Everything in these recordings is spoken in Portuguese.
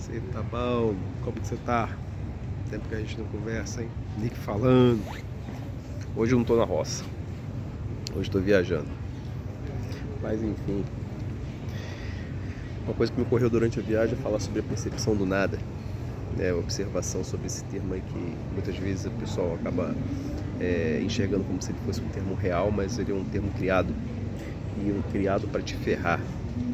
Você tá bom? Como que você tá? Tempo que a gente não conversa, hein? Nick falando. Hoje eu não tô na roça. Hoje tô viajando. Mas enfim. Uma coisa que me ocorreu durante a viagem é falar sobre a percepção do nada. Observação sobre esse termo aí que muitas vezes o pessoal acaba enxergando como se ele fosse um termo real, mas ele é um termo criado. E um criado para te ferrar,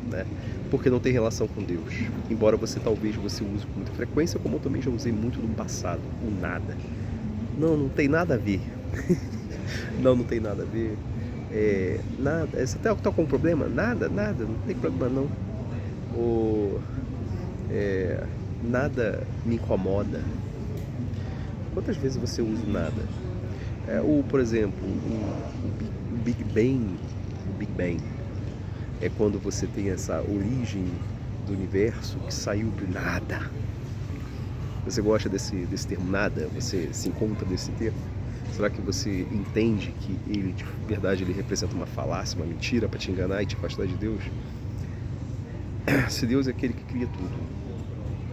né? Porque não tem relação com Deus. Embora talvez você use com muita frequência, como eu também já usei muito no passado, o nada. Não tem nada a ver. Não tem nada a ver. Nada. Você tá com algum problema? Nada, não tem problema não. Ou nada me incomoda. Quantas vezes você usa o nada? Por exemplo, o Big Bang. O Big Bang é quando você tem essa origem do universo que saiu do nada. Você gosta desse termo nada? Você se encontra desse termo? Será que você entende que ele, de verdade, ele representa uma falácia, uma mentira para te enganar e te afastar de Deus? Se Deus é aquele que cria tudo,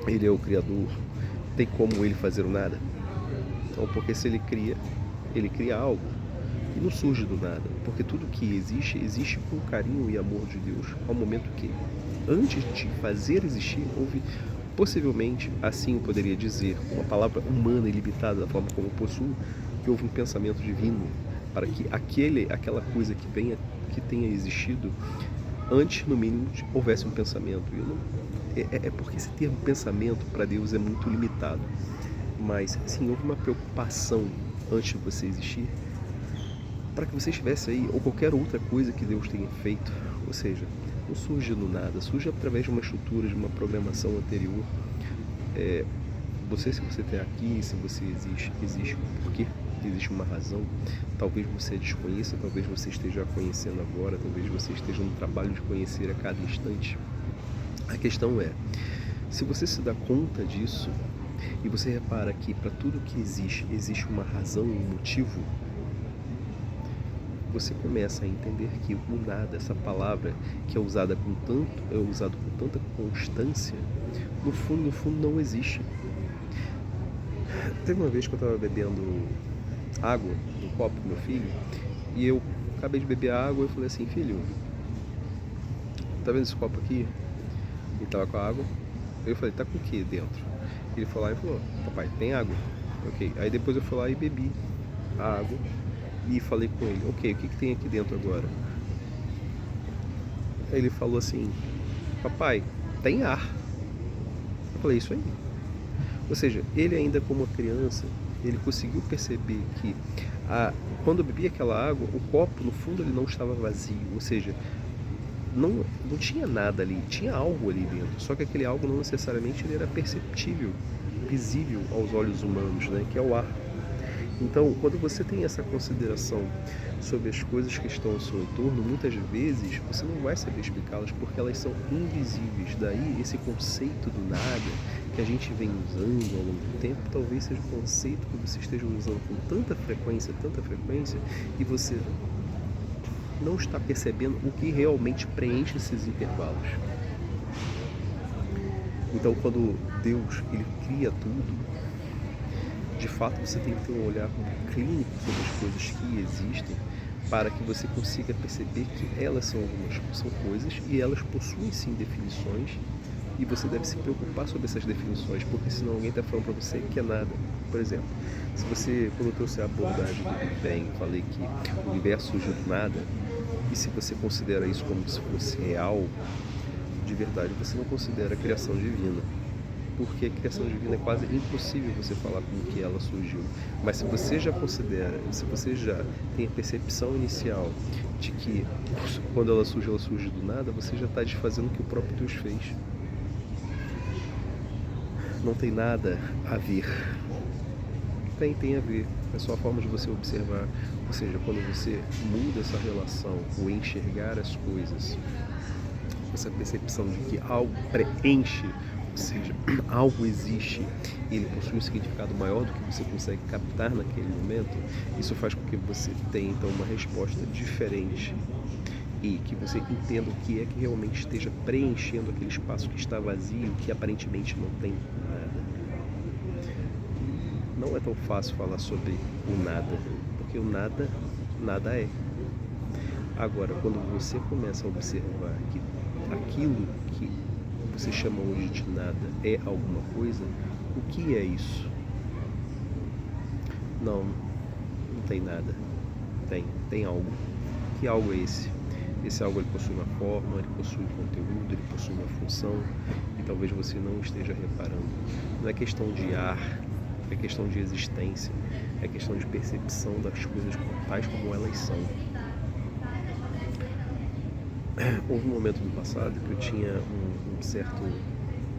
ele é o Criador, tem como ele fazer o nada? Então, porque se ele cria algo e não surge do nada, porque tudo que existe com carinho e amor de Deus, ao momento que, antes de fazer existir, houve, possivelmente, assim eu poderia dizer, uma palavra humana ilimitada da forma como eu possuo, que houve um pensamento divino para que aquela coisa que tenha existido, antes, no mínimo, houvesse um pensamento. Porque esse termo pensamento para Deus é muito limitado, mas sim, houve uma preocupação antes de você existir para que você estivesse aí, ou qualquer outra coisa que Deus tenha feito. Ou seja, não surge do nada, surge através de uma estrutura, de uma programação anterior. Se você está aqui, se você existe um porquê, existe uma razão. Talvez você desconheça, talvez você esteja conhecendo agora, talvez você esteja no trabalho de conhecer a cada instante. A questão é, se você se dá conta disso, e você repara que para tudo que existe uma razão, um motivo, você começa a entender que o nada, essa palavra que é usada com tanta constância, no fundo não existe. Teve uma vez que eu estava bebendo água num copo com meu filho, e eu acabei de beber a água e falei assim: filho, tá vendo esse copo aqui? Ele tava com a água. Eu falei: tá com o que dentro? Ele foi lá e falou: papai, tem água. Ok. Aí depois eu fui lá e bebi a água e falei com ele: ok, o que tem aqui dentro agora? Aí ele falou assim: papai, tem ar. Eu falei: isso aí. Ou seja, ele ainda como uma criança, ele conseguiu perceber que quando eu bebi aquela água, o copo no fundo ele não estava vazio. Ou seja, não tinha nada ali, tinha algo ali dentro. Só que aquele algo não necessariamente ele era perceptível, visível aos olhos humanos, né? Que é o ar. Então, quando você tem essa consideração sobre as coisas que estão ao seu entorno, muitas vezes você não vai saber explicá-las porque elas são invisíveis. Daí, esse conceito do nada que a gente vem usando ao longo do tempo, talvez seja um conceito que você esteja usando com tanta frequência, e você não está percebendo o que realmente preenche esses intervalos. Então, quando Deus ele cria tudo, de fato você tem que ter um olhar clínico sobre as coisas que existem para que você consiga perceber que elas são coisas e elas possuem sim definições e você deve se preocupar sobre essas definições, porque senão alguém está falando para você que é nada. Por exemplo, quando eu trouxe a abordagem do Big Bang, falei que o universo surgiu do nada, e se você considera isso como se fosse real, de verdade, você não considera a criação divina. Porque a criação divina é quase impossível você falar como que ela surgiu. Mas se você já tem a percepção inicial de que quando ela surge do nada, você já está desfazendo o que o próprio Deus fez. Não tem nada a ver. Tem a ver. É só a forma de você observar. Ou seja, quando você muda essa relação, o enxergar as coisas, essa percepção de que algo preenche, ou seja, algo existe e ele possui um significado maior do que você consegue captar naquele momento, isso faz com que você tenha então uma resposta diferente. e que você entenda o que é que realmente esteja preenchendo aquele espaço que está vazio, que aparentemente não tem nada. Não é tão fácil falar sobre o nada, porque o nada, nada é. Agora, quando você começa a observar que aquilo que você chama hoje de nada é alguma coisa, o que é isso? Não, não tem nada. Tem algo. Que algo é esse? Esse algo ele possui uma forma, ele possui um conteúdo, ele possui uma função e talvez você não esteja reparando. Não é questão de ar, é questão de existência, é questão de percepção das coisas tais como elas são. Houve um momento no passado que eu tinha um certo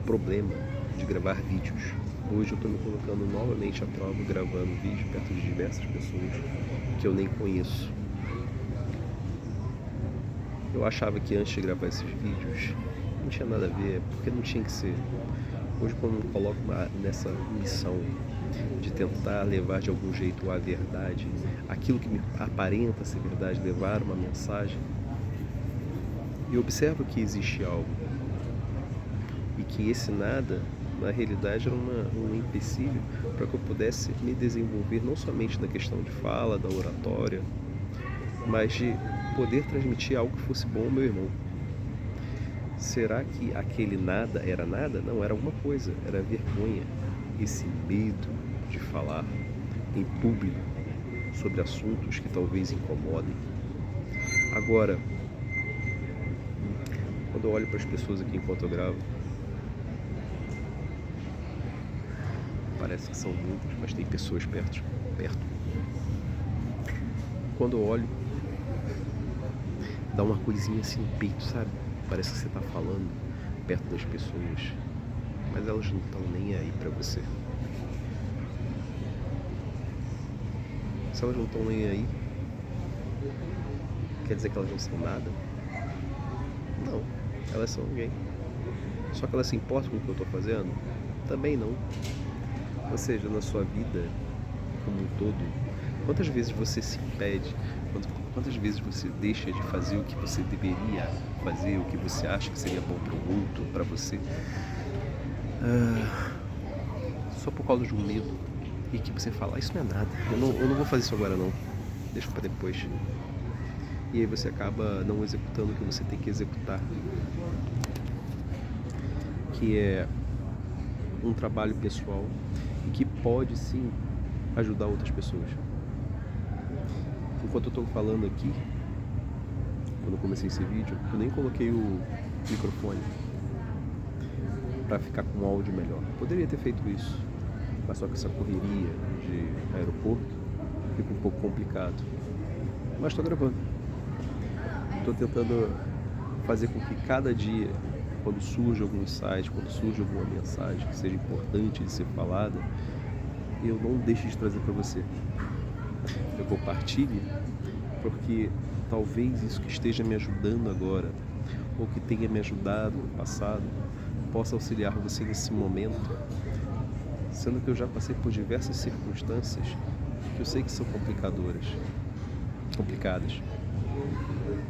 problema de gravar vídeos. Hoje eu estou me colocando novamente à prova gravando vídeo perto de diversas pessoas que eu nem conheço. Eu achava que antes de gravar esses vídeos não tinha nada a ver, porque não tinha que ser. Hoje, quando eu me coloco nessa missão de tentar levar de algum jeito a verdade, aquilo que me aparenta ser verdade, levar uma mensagem, e observo que existe algo e que esse nada, na realidade, era um empecilho para que eu pudesse me desenvolver não somente na questão de fala, da oratória, mas de poder transmitir algo que fosse bom ao meu irmão. Será que aquele nada era nada? Não, era alguma coisa, era vergonha, esse medo de falar em público sobre assuntos que talvez incomodem. Agora, quando eu olho para as pessoas aqui enquanto eu gravo, parece que são muitas, mas tem pessoas perto. Quando eu olho, dá uma coisinha assim no peito, sabe? Parece que você está falando perto das pessoas, mas elas não estão nem aí para você. Se elas não estão nem aí, quer dizer que elas não são nada? Não, elas são alguém. Só que elas se importam com o que eu estou fazendo? Também não. Ou seja, na sua vida como um todo, quantas vezes você se impede, quantas vezes você deixa de fazer o que você deveria fazer, o que você acha que seria bom para o outro, para você, só por causa de um medo, e que você fala, isso não é nada, eu não vou fazer isso agora não, deixa para depois. E aí você acaba não executando o que você tem que executar, que é um trabalho pessoal e que pode sim ajudar outras pessoas. Enquanto eu estou falando aqui, quando eu comecei esse vídeo, eu nem coloquei o microfone para ficar com um áudio melhor. Poderia ter feito isso, mas só que essa correria de aeroporto fica um pouco complicado. Mas estou gravando. Estou tentando fazer com que cada dia, quando surge algum insight, quando surge alguma mensagem que seja importante de ser falada, eu não deixe de trazer para você. Eu compartilhe, porque talvez isso que esteja me ajudando agora, ou que tenha me ajudado no passado, possa auxiliar você nesse momento, sendo que eu já passei por diversas circunstâncias que eu sei que são complicadas.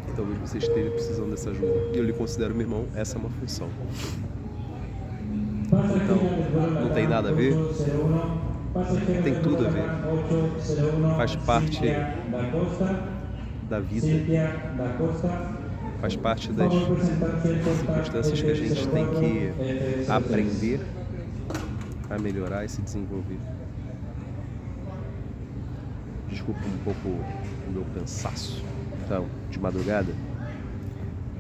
E talvez você esteja precisando dessa ajuda. E eu lhe considero meu irmão, essa é uma função. Então, não tem nada a ver? Tem tudo a ver. Faz parte da vida, faz parte das circunstâncias que a gente tem que aprender a melhorar e se desenvolver. Desculpa um pouco o meu cansaço, então, de madrugada,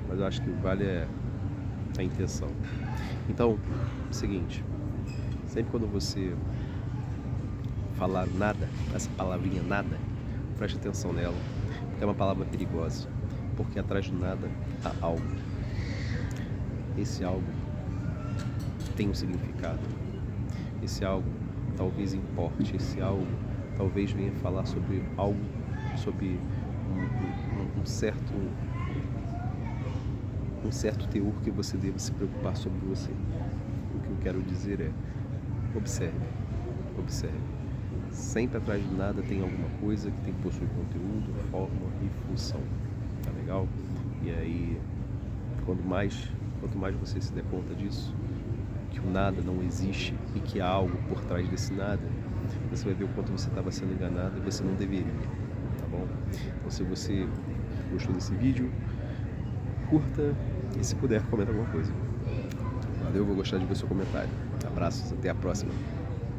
mas eu acho que vale a intenção. Então, é o seguinte, sempre quando você falar nada, essa palavrinha nada, preste atenção nela, porque é uma palavra perigosa, porque atrás do nada há algo. Esse algo tem um significado, esse algo talvez importe, esse algo talvez venha falar sobre algo, sobre um certo teor que você deva se preocupar sobre você. O que eu quero dizer é, observe. Sempre atrás de nada tem alguma coisa que tem que possuir conteúdo, forma e função. Tá legal? E aí, quanto mais você se der conta disso, que o nada não existe e que há algo por trás desse nada, você vai ver o quanto você estava sendo enganado e você não deveria, tá bom? Então, se você gostou desse vídeo, curta e, se puder, comenta alguma coisa. Valeu, vou gostar de ver seu comentário. Abraços, até a próxima.